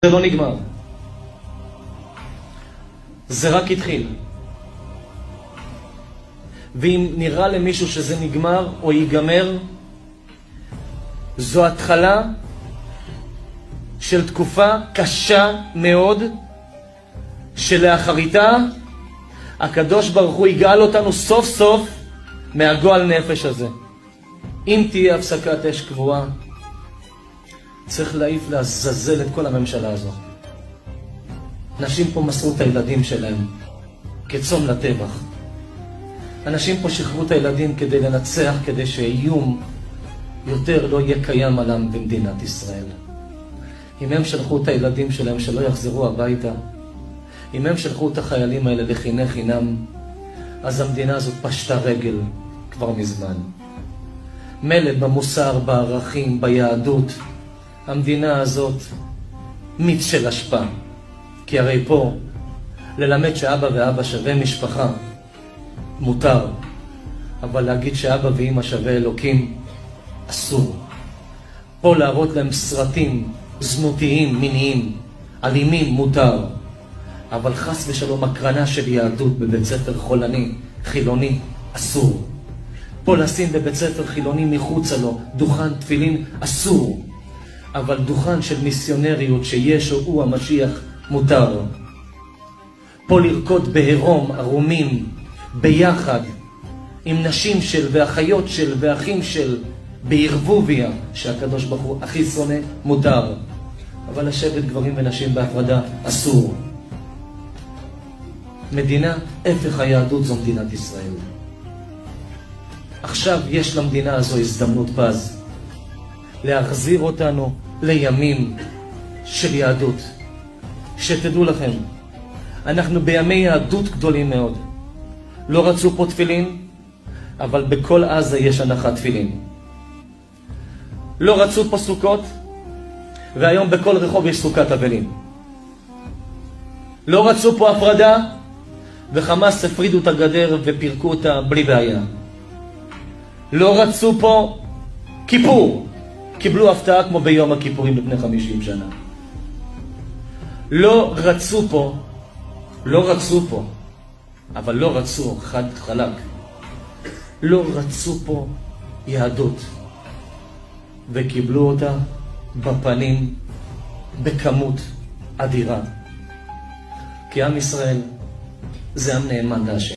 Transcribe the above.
זה לא נגמר. זה רק התחיל. ואם נראה למישהו שזה נגמר או ייגמר, זו התחלה של תקופה קשה מאוד, שלאחריתה הקדוש ברוך הוא יגאל אותנו סוף סוף מהגועל נפש הזה. אם תהיה הפסקת אש קבועה, צריך להעיף לעזאזל את כל הממשלה הזו. אנשים פה מסרו את הילדים שלהם כצאן לטבח. אנשים פה שחררו את הילדים כדי לנצח, כדי שאיום יותר לא יהיה קיים עליהם במדינת ישראל. אם הם שלחו את הילדים שלהם שלא יחזרו הביתה, אם הם שלחו את החיילים האלה לחיני חינם, אז המדינה הזאת פשטה רגל כבר מזמן. מלא במוסר, בערכים, ביהדות, המדינה הזאת מיץ של השפעה. כי הרי פה ללמד שאבא ואבא שווה משפחה מותר, אבל להגיד שאבא ואמא שווה אלוקים אסור. פה להראות להם סרטים זנותיים, מיניים, אלימים מותר, אבל חס ושלום הקרנה של יהדות בבית ספר חולני, חילוני, אסור. פה לשים בבית ספר חילוני מחוצה לו דוכן תפילין אסור, אבל דוכן של מיסיונריות שישו הוא המשיח מותר. פה לרקוד בהירום ערומים ביחד עם נשים של ואחיות של ואחים של בערבוביה שהקדוש ברוך הוא הכי שונא מותר, אבל לשבת גברים ונשים בהפרדה אסור. מדינה הפך היהדות זו מדינת ישראל. עכשיו יש למדינה הזו הזדמנות פז להחזיר אותנו לימים של יהדות. שתדעו לכם, אנחנו בימי יהדות גדולים מאוד. לא רצו פה תפילין, אבל בכל עזה יש הנחת תפילין. לא רצו פה סוכות, והיום בכל רחוב יש סוכת אבלים. לא רצו פה הפרדה, וחמאס הפרידו את הגדר ופירקו אותה בלי בעיה. לא רצו פה כיפור, קיבלו הפתעה כמו ביום הכיפורים לפני 50 שנה. לא רצו פה, אבל לא רצו חד חלק. לא רצו פה יהדות, וקיבלו אותה בפנים בכמות אדירה. כי עם ישראל זה עם נאמן להשם.